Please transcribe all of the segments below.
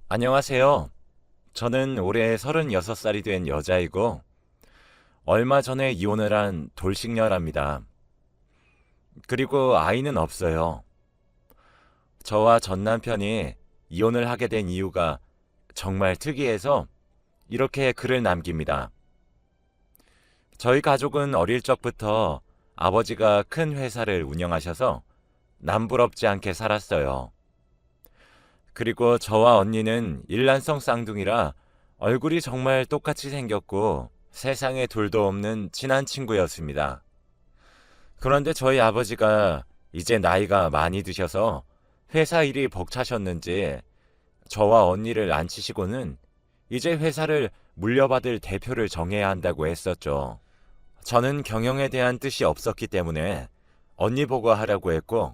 안녕하세요. 저는 올해 36살이 된 여자이고, 얼마 전에 이혼을 한 돌싱녀랍니다. 그리고 아이는 없어요. 저와 전 남편이 이혼을 하게 된 이유가 정말 특이해서 이렇게 글을 남깁니다. 저희 가족은 어릴 적부터 아버지가 큰 회사를 운영하셔서 남부럽지 않게 살았어요. 그리고 저와 언니는 일란성 쌍둥이라 얼굴이 정말 똑같이 생겼고 세상에 둘도 없는 친한 친구였습니다. 그런데 저희 아버지가 이제 나이가 많이 드셔서 회사 일이 벅차셨는지 저와 언니를 앉히시고는 이제 회사를 물려받을 대표를 정해야 한다고 했었죠. 저는 경영에 대한 뜻이 없었기 때문에 언니 보고 하라고 했고,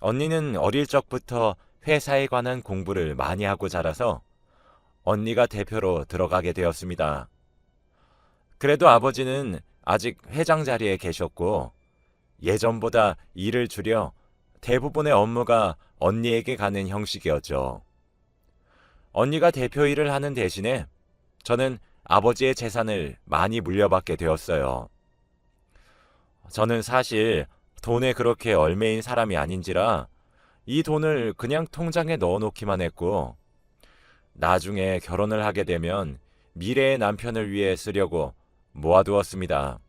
언니는 어릴 적부터 회사에 관한 공부를 많이 하고 자라서 언니가 대표로 들어가게 되었습니다. 그래도 아버지는 아직 회장 자리에 계셨고 예전보다 일을 줄여 대부분의 업무가 언니에게 가는 형식이었죠. 언니가 대표 일을 하는 대신에 저는 아버지의 재산을 많이 물려받게 되었어요. 저는 사실 돈에 그렇게 얼매인 사람이 아닌지라 이 돈을 그냥 통장에 넣어놓기만 했고, 나중에 결혼을 하게 되면 미래의 남편을 위해 쓰려고 모아두었습니다.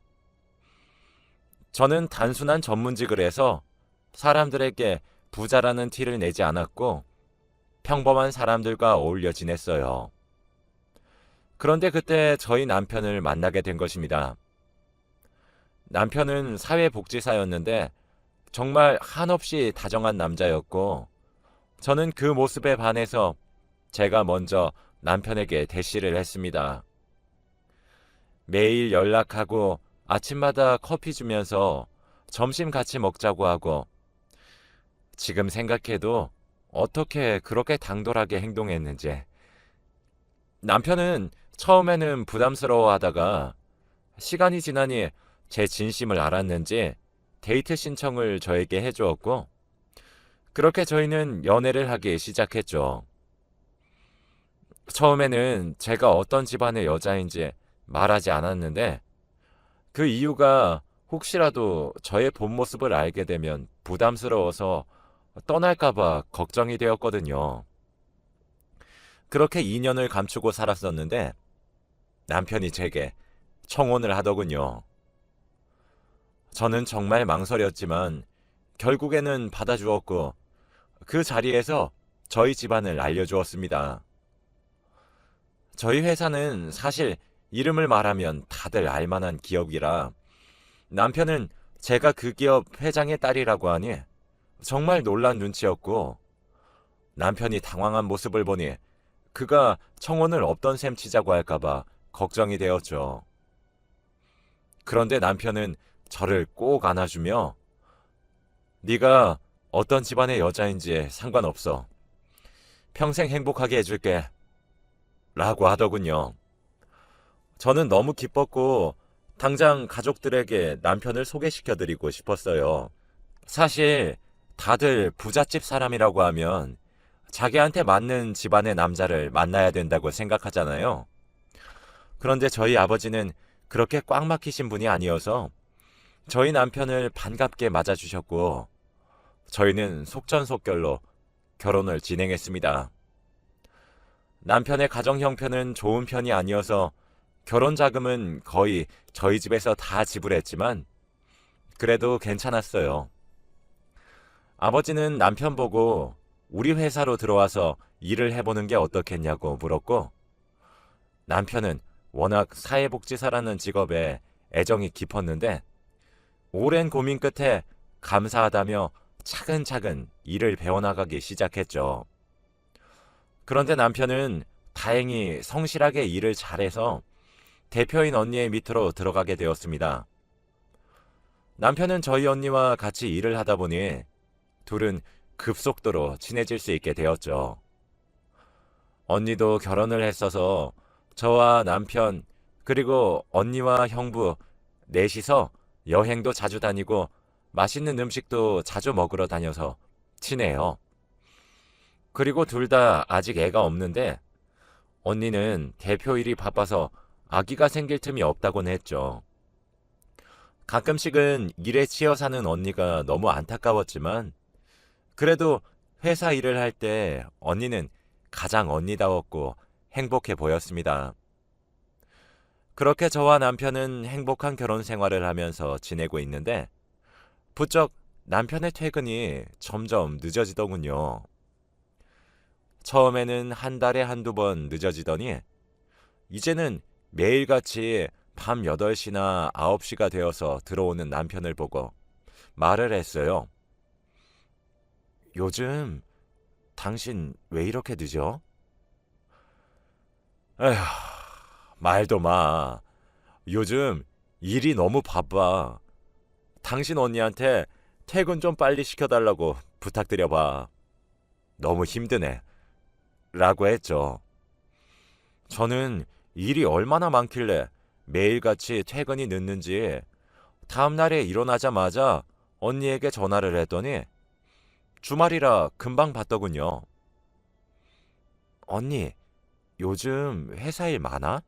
저는 단순한 전문직을 해서 사람들에게 부자라는 티를 내지 않았고 평범한 사람들과 어울려 지냈어요. 그런데 그때 저희 남편을 만나게 된 것입니다. 남편은 사회복지사였는데 정말 한없이 다정한 남자였고, 저는 그 모습에 반해서 제가 먼저 남편에게 대시를 했습니다. 매일 연락하고 아침마다 커피 주면서 점심 같이 먹자고 하고, 지금 생각해도 어떻게 그렇게 당돌하게 행동했는지. 남편은 처음에는 부담스러워 하다가 시간이 지나니 제 진심을 알았는지 데이트 신청을 저에게 해주었고, 그렇게 저희는 연애를 하기 시작했죠. 처음에는 제가 어떤 집안의 여자인지 말하지 않았는데, 그 이유가 혹시라도 저의 본 모습을 알게 되면 부담스러워서 떠날까봐 걱정이 되었거든요. 그렇게 2년을 감추고 살았었는데 남편이 제게 청혼을 하더군요. 저는 정말 망설였지만 결국에는 받아주었고, 그 자리에서 저희 집안을 알려주었습니다. 저희 회사는 사실 이름을 말하면 다들 알만한 기업이라 남편은 제가 그 기업 회장의 딸이라고 하니 정말 놀란 눈치였고, 남편이 당황한 모습을 보니 그가 청혼을 없던 셈 치자고 할까봐 걱정이 되었죠. 그런데 남편은 저를 꼭 안아주며 네가 어떤 집안의 여자인지 상관없어. 평생 행복하게 해줄게. 라고 하더군요. 저는 너무 기뻤고 당장 가족들에게 남편을 소개시켜드리고 싶었어요. 사실 다들 부잣집 사람이라고 하면 자기한테 맞는 집안의 남자를 만나야 된다고 생각하잖아요. 그런데 저희 아버지는 그렇게 꽉 막히신 분이 아니어서 저희 남편을 반갑게 맞아주셨고, 저희는 속전속결로 결혼을 진행했습니다. 남편의 가정 형편은 좋은 편이 아니어서 결혼 자금은 거의 저희 집에서 다 지불했지만 그래도 괜찮았어요. 아버지는 남편 보고 우리 회사로 들어와서 일을 해보는 게 어떻겠냐고 물었고, 남편은 워낙 사회복지사라는 직업에 애정이 깊었는데 오랜 고민 끝에 감사하다며 차근차근 일을 배워나가기 시작했죠. 그런데 남편은 다행히 성실하게 일을 잘해서 대표인 언니의 밑으로 들어가게 되었습니다. 남편은 저희 언니와 같이 일을 하다 보니 둘은 급속도로 친해질 수 있게 되었죠. 언니도 결혼을 했어서 저와 남편, 그리고 언니와 형부 넷이서 여행도 자주 다니고 맛있는 음식도 자주 먹으러 다녀서 친해요. 그리고 둘 다 아직 애가 없는데 언니는 대표 일이 바빠서 아기가 생길 틈이 없다곤 했죠. 가끔씩은 일에 치여 사는 언니가 너무 안타까웠지만 그래도 회사 일을 할 때 언니는 가장 언니다웠고 행복해 보였습니다. 그렇게 저와 남편은 행복한 결혼 생활을 하면서 지내고 있는데 부쩍 남편의 퇴근이 점점 늦어지더군요. 처음에는 한 달에 한두 번 늦어지더니 이제는 매일같이 밤 8시나 9시가 되어서 들어오는 남편을 보고 말을 했어요. 요즘 당신 왜 이렇게 늦어? 에휴, 말도 마. 요즘 일이 너무 바빠. 당신 언니한테 퇴근 좀 빨리 시켜달라고 부탁드려봐. 너무 힘드네. 라고 했죠. 저는 일이 얼마나 많길래 매일같이 퇴근이 늦는지 다음날에 일어나자마자 언니에게 전화를 했더니 주말이라 금방 받더군요. 언니, 요즘 회사 일 많아?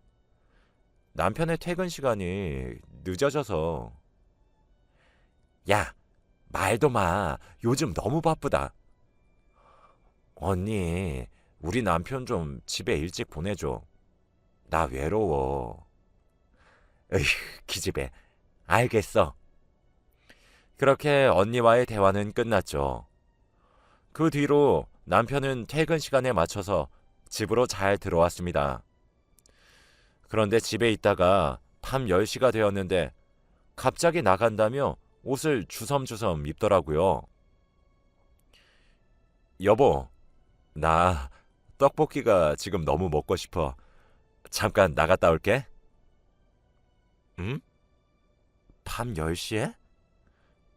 남편의 퇴근 시간이 늦어져서. 야, 말도 마. 요즘 너무 바쁘다. 언니, 우리 남편 좀 집에 일찍 보내줘. 나 외로워. 에휴, 기집애. 알겠어. 그렇게 언니와의 대화는 끝났죠. 그 뒤로 남편은 퇴근 시간에 맞춰서 집으로 잘 들어왔습니다. 그런데 집에 있다가 밤 10시가 되었는데 갑자기 나간다며 옷을 주섬주섬 입더라고요. 여보, 나 떡볶이가 지금 너무 먹고 싶어. 잠깐 나갔다 올게. 응? 밤 10시에?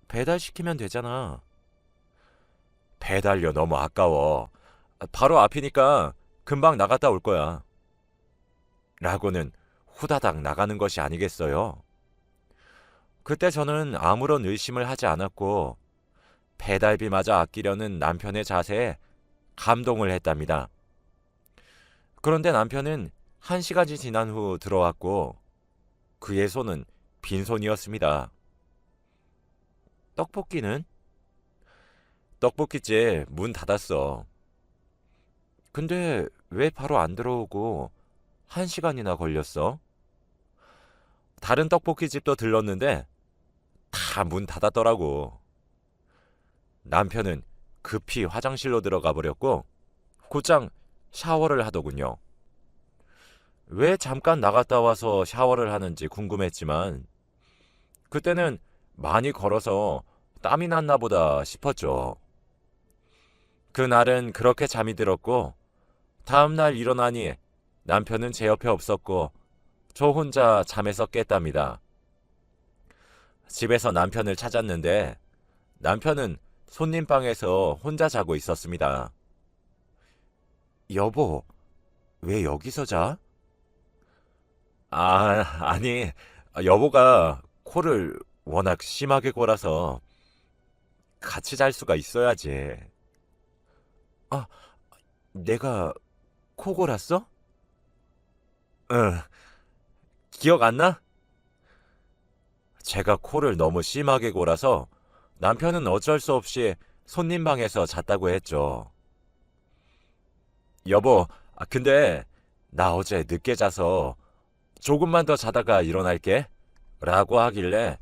배달시키면 되잖아. 배달료 너무 아까워. 바로 앞이니까 금방 나갔다 올 거야. 라고는 후다닥 나가는 것이 아니겠어요. 그때 저는 아무런 의심을 하지 않았고 배달비마저 아끼려는 남편의 자세에 감동을 했답니다. 그런데 남편은 1시간이 지난 후 들어왔고 그의 손은 빈손이었습니다. 떡볶이는? 떡볶이집 문 닫았어. 근데 왜 바로 안 들어오고 1시간이나 걸렸어? 다른 떡볶이집도 들렀는데 다 문 닫았더라고. 남편은 급히 화장실로 들어가 버렸고 곧장 샤워를 하더군요. 왜 잠깐 나갔다 와서 샤워를 하는지 궁금했지만 그때는 많이 걸어서 땀이 났나 보다 싶었죠. 그날은 그렇게 잠이 들었고 다음날 일어나니 남편은 제 옆에 없었고 저 혼자 잠에서 깼답니다. 집에서 남편을 찾았는데 남편은 손님방에서 혼자 자고 있었습니다. 여보, 왜 여기서 자? 아니, 여보가 코를 워낙 심하게 골아서 같이 잘 수가 있어야지. 아, 내가 코 골았어? 응, 기억 안 나? 제가 코를 너무 심하게 골아서 남편은 어쩔 수 없이 손님 방에서 잤다고 했죠. 여보, 근데 나 어제 늦게 자서 조금만 더 자다가 일어날게. 라고 하길래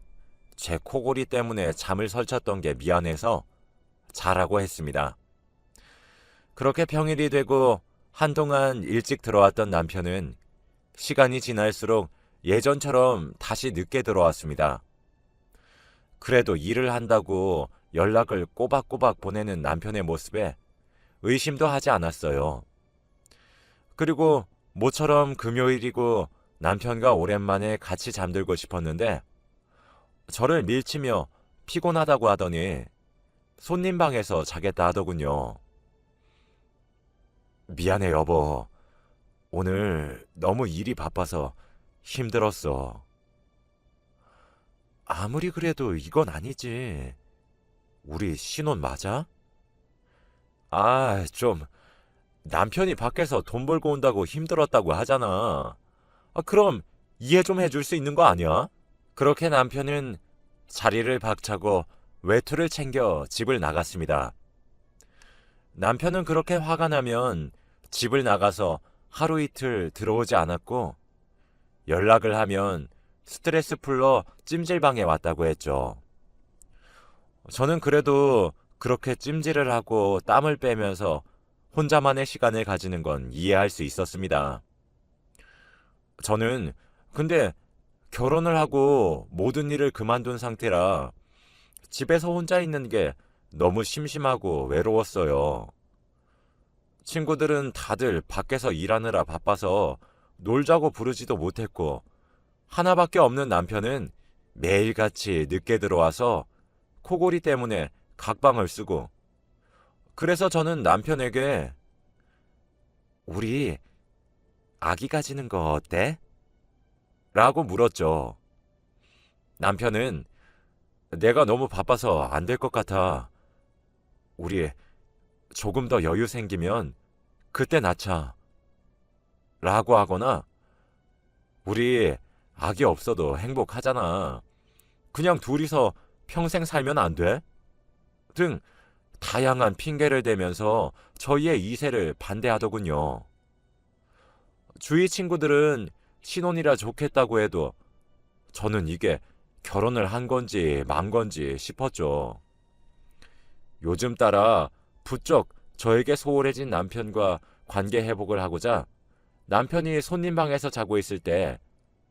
제 코골이 때문에 잠을 설쳤던 게 미안해서 자라고 했습니다. 그렇게 평일이 되고 한동안 일찍 들어왔던 남편은 시간이 지날수록 예전처럼 다시 늦게 들어왔습니다. 그래도 일을 한다고 연락을 꼬박꼬박 보내는 남편의 모습에 의심도 하지 않았어요. 그리고 모처럼 금요일이고 남편과 오랜만에 같이 잠들고 싶었는데 저를 밀치며 피곤하다고 하더니 손님 방에서 자겠다 하더군요. 미안해 여보. 오늘 너무 일이 바빠서 힘들었어. 아무리 그래도 이건 아니지. 우리 신혼 맞아? 좀 남편이 밖에서 돈 벌고 온다고 힘들었다고 하잖아. 그럼 이해 좀 해줄 수 있는 거 아니야? 그렇게 남편은 자리를 박차고 외투를 챙겨 집을 나갔습니다. 남편은 그렇게 화가 나면 집을 나가서 하루 이틀 들어오지 않았고 연락을 하면 스트레스 풀러 찜질방에 왔다고 했죠. 저는 그래도 그렇게 찜질을 하고 땀을 빼면서 혼자만의 시간을 가지는 건 이해할 수 있었습니다. 저는 근데 결혼을 하고 모든 일을 그만둔 상태라 집에서 혼자 있는 게 너무 심심하고 외로웠어요. 친구들은 다들 밖에서 일하느라 바빠서 놀자고 부르지도 못했고 하나밖에 없는 남편은 매일같이 늦게 들어와서 코골이 때문에 각방을 쓰고 그래서 저는 남편에게 우리 아기 가지는 거 어때? 라고 물었죠. 남편은 내가 너무 바빠서 안 될 것 같아. 우리 조금 더 여유 생기면 그때 낳자. 라고 하거나 우리 아기 없어도 행복하잖아. 그냥 둘이서 평생 살면 안 돼? 등 다양한 핑계를 대면서 저희의 이세를 반대하더군요. 주위 친구들은 신혼이라 좋겠다고 해도 저는 이게 결혼을 한 건지 만 건지 싶었죠. 요즘 따라 부쩍 저에게 소홀해진 남편과 관계 회복을 하고자 남편이 손님 방에서 자고 있을 때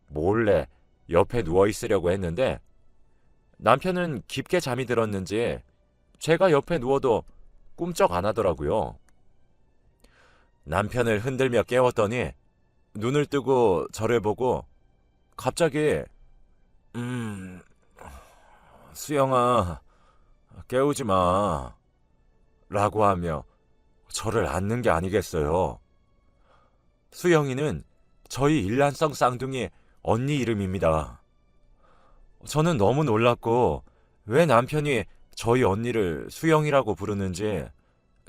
몰래 옆에 누워 있으려고 했는데 남편은 깊게 잠이 들었는지 제가 옆에 누워도 꿈쩍 안 하더라고요. 남편을 흔들며 깨웠더니 눈을 뜨고 저를 보고 갑자기 수영아 깨우지 마 라고 하며 저를 안는 게 아니겠어요. 수영이는 저희 일란성 쌍둥이 언니 이름입니다. 저는 너무 놀랐고 왜 남편이 저희 언니를 수영이라고 부르는지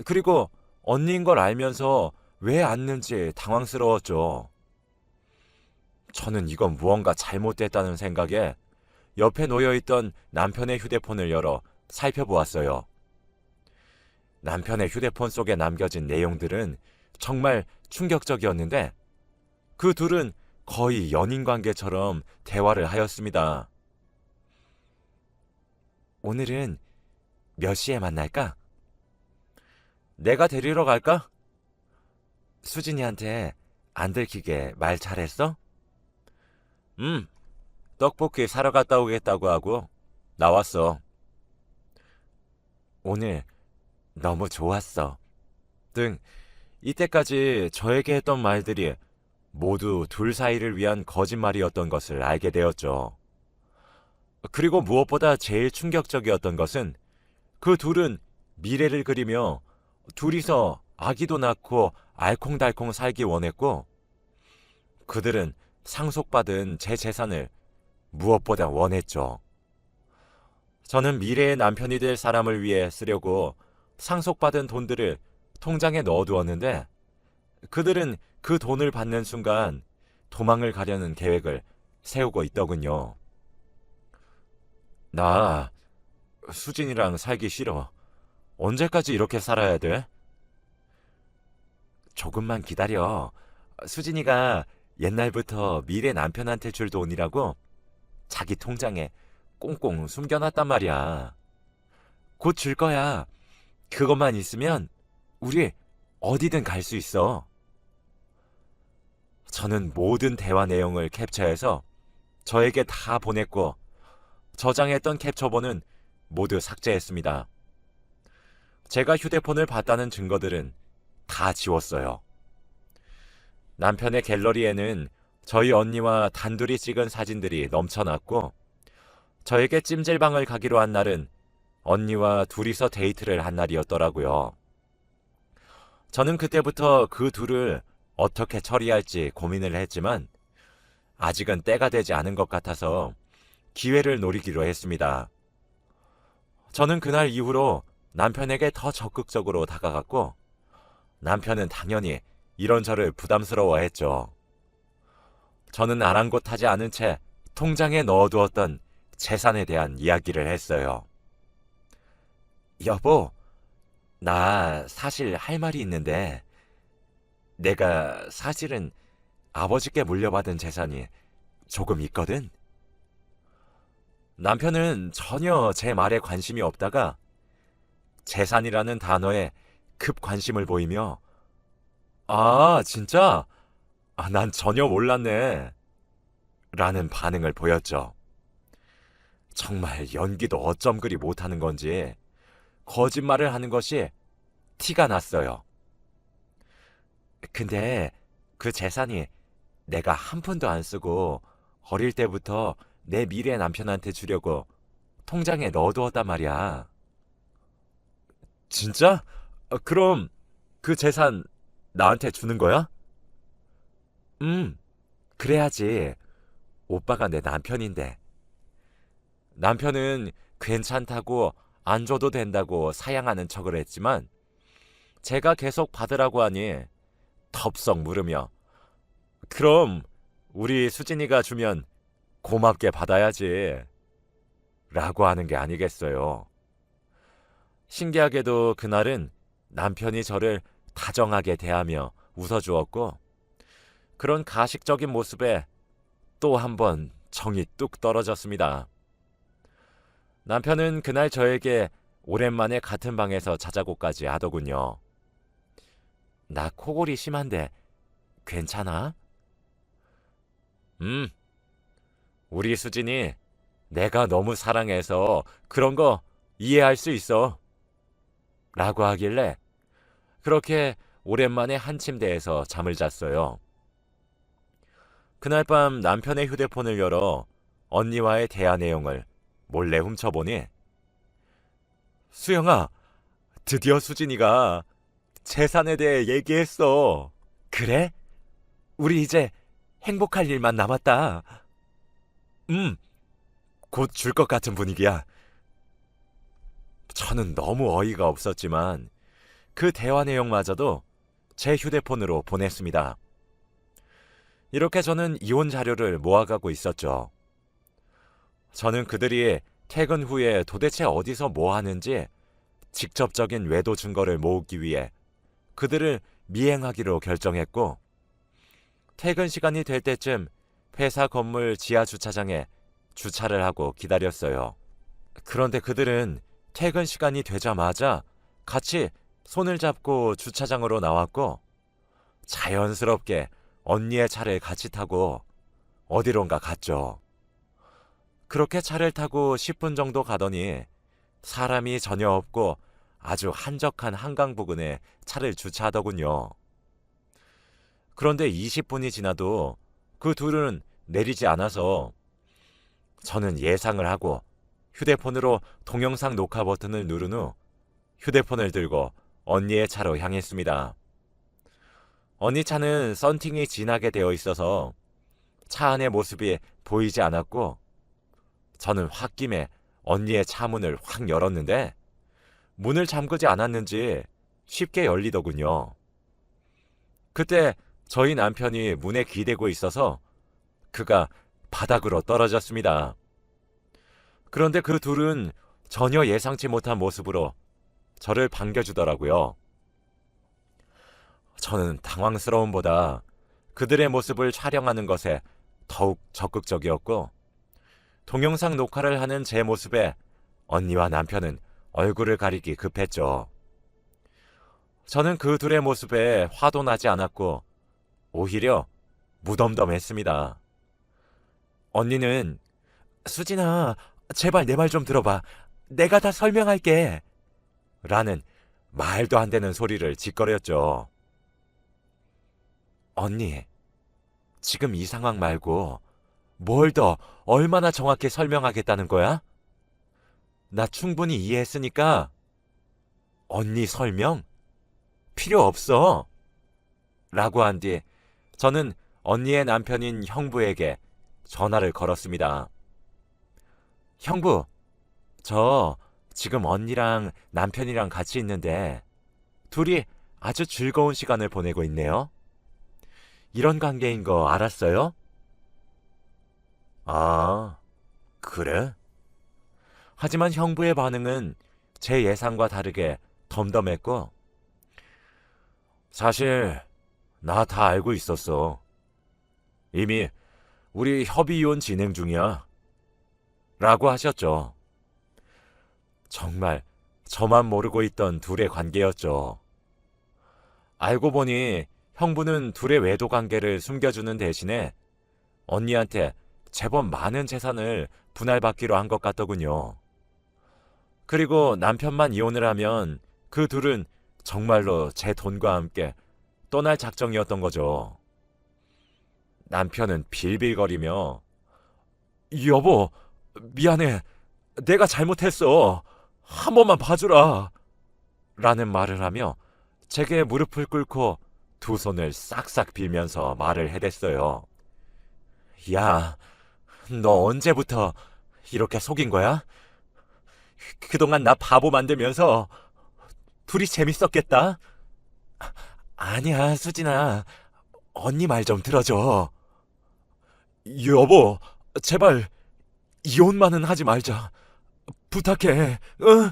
그리고 언니인 걸 알면서 왜 안는지 당황스러웠죠. 저는 이건 무언가 잘못됐다는 생각에 옆에 놓여있던 남편의 휴대폰을 열어 살펴보았어요. 남편의 휴대폰 속에 남겨진 내용들은 정말 충격적이었는데 그 둘은 거의 연인 관계처럼 대화를 하였습니다. 오늘은 몇 시에 만날까? 내가 데리러 갈까? 수진이한테 안 들키게 말 잘했어? 떡볶이 사러 갔다 오겠다고 하고 나왔어. 오늘 너무 좋았어. 등 이때까지 저에게 했던 말들이 모두 둘 사이를 위한 거짓말이었던 것을 알게 되었죠. 그리고 무엇보다 제일 충격적이었던 것은 그 둘은 미래를 그리며 둘이서 아기도 낳고 알콩달콩 살기 원했고 그들은 상속받은 제 재산을 무엇보다 원했죠. 저는 미래의 남편이 될 사람을 위해 쓰려고 상속받은 돈들을 통장에 넣어두었는데 그들은 그 돈을 받는 순간 도망을 가려는 계획을 세우고 있더군요. 나 수진이랑 살기 싫어. 언제까지 이렇게 살아야 돼? 조금만 기다려. 수진이가 옛날부터 미래 남편한테 줄 돈이라고 자기 통장에 꽁꽁 숨겨놨단 말이야. 곧 줄 거야. 그것만 있으면 우리 어디든 갈 수 있어. 저는 모든 대화 내용을 캡처해서 저에게 다 보냈고 저장했던 캡처본은 모두 삭제했습니다. 제가 휴대폰을 봤다는 증거들은 다 지웠어요. 남편의 갤러리에는 저희 언니와 단둘이 찍은 사진들이 넘쳐났고 저에게 찜질방을 가기로 한 날은 언니와 둘이서 데이트를 한 날이었더라고요. 저는 그때부터 그 둘을 어떻게 처리할지 고민을 했지만 아직은 때가 되지 않은 것 같아서 기회를 노리기로 했습니다. 저는 그날 이후로 남편에게 더 적극적으로 다가갔고 남편은 당연히 이런 저를 부담스러워했죠. 저는 아랑곳하지 않은 채 통장에 넣어두었던 재산에 대한 이야기를 했어요. 여보, 나 사실 할 말이 있는데, 내가 사실은 아버지께 물려받은 재산이 조금 있거든? 남편은 전혀 제 말에 관심이 없다가 재산이라는 단어에 급 관심을 보이며, 아, 진짜? 아, 난 전혀 몰랐네. 라는 반응을 보였죠. 정말 연기도 어쩜 그리 못하는 건지 거짓말을 하는 것이 티가 났어요. 근데 그 재산이 내가 한 푼도 안 쓰고 어릴 때부터 내 미래 남편한테 주려고 통장에 넣어두었단 말이야. 진짜? 그럼 그 재산 나한테 주는 거야? 음, 그래야지. 오빠가 내 남편인데. 남편은 괜찮다고 안 줘도 된다고 사양하는 척을 했지만 제가 계속 받으라고 하니 덥석 물으며 그럼 우리 수진이가 주면 고맙게 받아야지 라고 하는 게 아니겠어요. 신기하게도 그날은 남편이 저를 다정하게 대하며 웃어주었고 그런 가식적인 모습에 또 한 번 정이 뚝 떨어졌습니다. 남편은 그날 저에게 오랜만에 같은 방에서 자자고까지 하더군요. 나 코골이 심한데 괜찮아? 우리 수진이 내가 너무 사랑해서 그런 거 이해할 수 있어. 라고 하길래 그렇게 오랜만에 한 침대에서 잠을 잤어요. 그날 밤 남편의 휴대폰을 열어 언니와의 대화 내용을 몰래 훔쳐보니 수영아, 드디어 수진이가 재산에 대해 얘기했어. 그래? 우리 이제 행복할 일만 남았다. 곧 줄 것 같은 분위기야. 저는 너무 어이가 없었지만 그 대화 내용마저도 제 휴대폰으로 보냈습니다. 이렇게 저는 이혼 자료를 모아가고 있었죠. 저는 그들이 퇴근 후에 도대체 어디서 뭐 하는지 직접적인 외도 증거를 모으기 위해 그들을 미행하기로 결정했고 퇴근 시간이 될 때쯤 회사 건물 지하 주차장에 주차를 하고 기다렸어요. 그런데 그들은 퇴근 시간이 되자마자 같이 손을 잡고 주차장으로 나왔고 자연스럽게 언니의 차를 같이 타고 어디론가 갔죠. 그렇게 차를 타고 10분 정도 가더니 사람이 전혀 없고 아주 한적한 한강 부근에 차를 주차하더군요. 그런데 20분이 지나도 그 둘은 내리지 않아서 저는 예상을 하고 휴대폰으로 동영상 녹화 버튼을 누른 후 휴대폰을 들고 언니의 차로 향했습니다. 언니 차는 썬팅이 진하게 되어 있어서 차 안의 모습이 보이지 않았고 저는 홧김에 언니의 차 문을 확 열었는데 문을 잠그지 않았는지 쉽게 열리더군요. 그때 저희 남편이 문에 기대고 있어서 그가 바닥으로 떨어졌습니다. 그런데 그 둘은 전혀 예상치 못한 모습으로 저를 반겨주더라고요. 저는 당황스러움보다 그들의 모습을 촬영하는 것에 더욱 적극적이었고 동영상 녹화를 하는 제 모습에 언니와 남편은 얼굴을 가리기 급했죠. 저는 그 둘의 모습에 화도 나지 않았고 오히려 무덤덤했습니다. 언니는 수진아, 제발 내 말 좀 들어봐. 내가 다 설명할게. 라는 말도 안 되는 소리를 짓거렸죠. 언니, 지금 이 상황 말고 뭘 더 얼마나 정확히 설명하겠다는 거야? 나 충분히 이해했으니까 언니 설명 필요 없어. 라고 한 뒤 저는 언니의 남편인 형부에게 전화를 걸었습니다. 형부, 저 지금 언니랑 남편이랑 같이 있는데 둘이 아주 즐거운 시간을 보내고 있네요. 이런 관계인 거 알았어요? 아, 그래? 하지만 형부의 반응은 제 예상과 다르게 덤덤했고, 사실 나 다 알고 있었어. 이미 우리 협의 이혼 진행 중이야. 라고 하셨죠. 정말 저만 모르고 있던 둘의 관계였죠. 알고 보니 형부는 둘의 외도 관계를 숨겨주는 대신에 언니한테 제법 많은 재산을 분할받기로 한 것 같더군요. 그리고 남편만 이혼을 하면 그 둘은 정말로 제 돈과 함께 떠날 작정이었던 거죠. 남편은 빌빌거리며 여보, 미안해. 내가 잘못했어. 한 번만 봐주라. 라는 말을 하며 제게 무릎을 꿇고 두 손을 싹싹 빌면서 말을 해댔어요. 야, 너 언제부터 이렇게 속인 거야? 그동안 나 바보 만들면서 둘이 재밌었겠다? 아니야, 수진아. 언니 말 좀 들어줘. 여보, 제발 이혼만은 하지 말자. 부탁해. 응?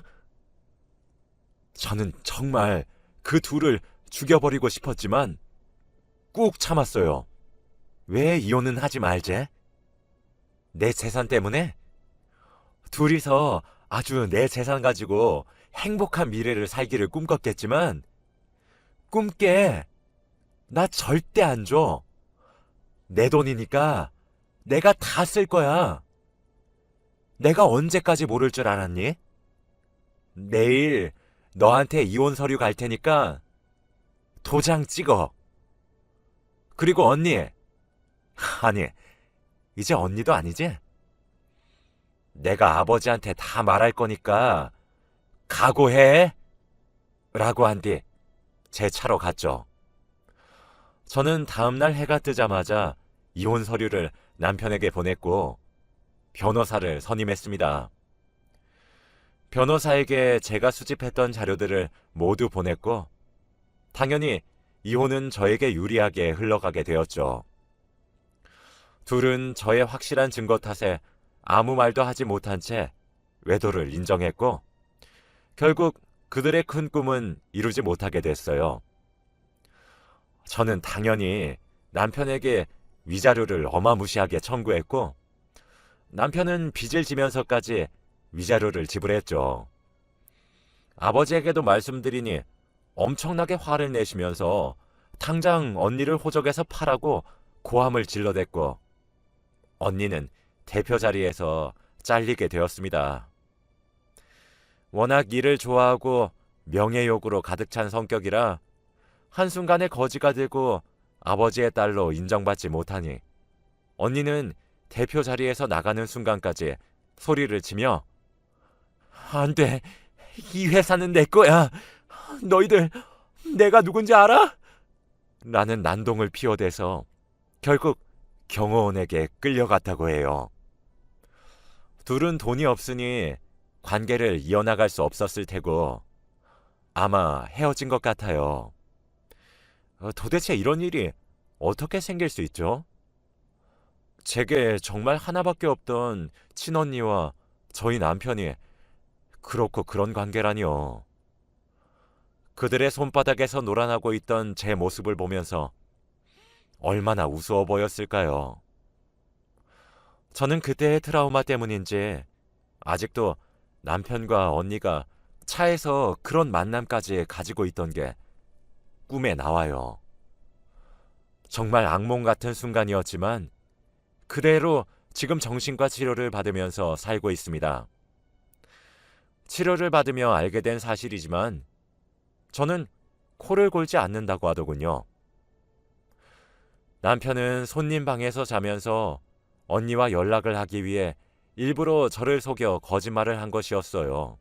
저는 정말 그 둘을 죽여버리고 싶었지만 꾹 참았어요. 왜 이혼은 하지 말제? 내 재산 때문에? 둘이서 아주 내 재산 가지고 행복한 미래를 살기를 꿈꿨겠지만 꿈깨. 나 절대 안 줘. 내 돈이니까 내가 다 쓸 거야. 내가 언제까지 모를 줄 알았니? 내일 너한테 이혼 서류 갈 테니까 도장 찍어. 그리고 언니. 아니, 이제 언니도 아니지? 내가 아버지한테 다 말할 거니까 각오해. 라고 한 뒤 제 차로 갔죠. 저는 다음날 해가 뜨자마자 이혼 서류를 남편에게 보냈고 변호사를 선임했습니다. 변호사에게 제가 수집했던 자료들을 모두 보냈고 당연히 이혼은 저에게 유리하게 흘러가게 되었죠. 둘은 저의 확실한 증거 탓에 아무 말도 하지 못한 채 외도를 인정했고 결국 그들의 큰 꿈은 이루지 못하게 됐어요. 저는 당연히 남편에게 위자료를 어마무시하게 청구했고 남편은 빚을 지면서까지 위자료를 지불했죠. 아버지에게도 말씀드리니 엄청나게 화를 내시면서 당장 언니를 호적에서 파라고 고함을 질러댔고 언니는 대표 자리에서 잘리게 되었습니다. 워낙 일을 좋아하고 명예욕으로 가득 찬 성격이라 한순간에 거지가 되고 아버지의 딸로 인정받지 못하니 언니는 대표 자리에서 나가는 순간까지 소리를 치며 안 돼. 이 회사는 내 거야. 너희들 내가 누군지 알아? 라는 난동을 피워대서 결국 경호원에게 끌려갔다고 해요. 둘은 돈이 없으니 관계를 이어나갈 수 없었을 테고 아마 헤어진 것 같아요. 도대체 이런 일이 어떻게 생길 수 있죠? 제게 정말 하나밖에 없던 친언니와 저희 남편이 그렇고 그런 관계라니요. 그들의 손바닥에서 놀아나고 있던 제 모습을 보면서 얼마나 우스워 보였을까요? 저는 그때의 트라우마 때문인지 아직도 남편과 언니가 차에서 그런 만남까지 가지고 있던 게 꿈에 나와요. 정말 악몽 같은 순간이었지만 그대로 지금 정신과 치료를 받으면서 살고 있습니다. 치료를 받으며 알게 된 사실이지만 저는 코를 골지 않는다고 하더군요. 남편은 손님 방에서 자면서 언니와 연락을 하기 위해 일부러 저를 속여 거짓말을 한 것이었어요.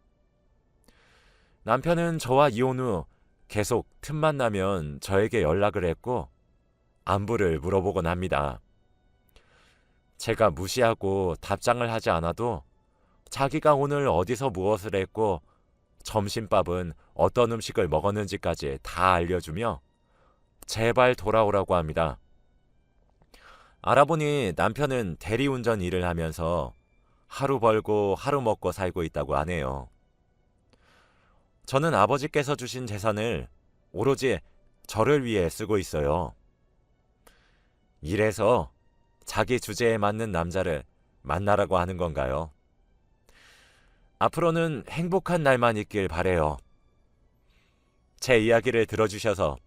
남편은 저와 이혼 후 계속 틈만 나면 저에게 연락을 했고 안부를 물어보곤 합니다. 제가 무시하고 답장을 하지 않아도 자기가 오늘 어디서 무엇을 했고 점심밥은 어떤 음식을 먹었는지까지 다 알려주며 제발 돌아오라고 합니다. 알아보니 남편은 대리운전 일을 하면서 하루 벌고 하루 먹고 살고 있다고 하네요. 저는 아버지께서 주신 재산을 오로지 저를 위해 쓰고 있어요. 이래서 자기 주제에 맞는 남자를 만나라고 하는 건가요? 앞으로는 행복한 날만 있길 바래요. 제 이야기를 들어주셔서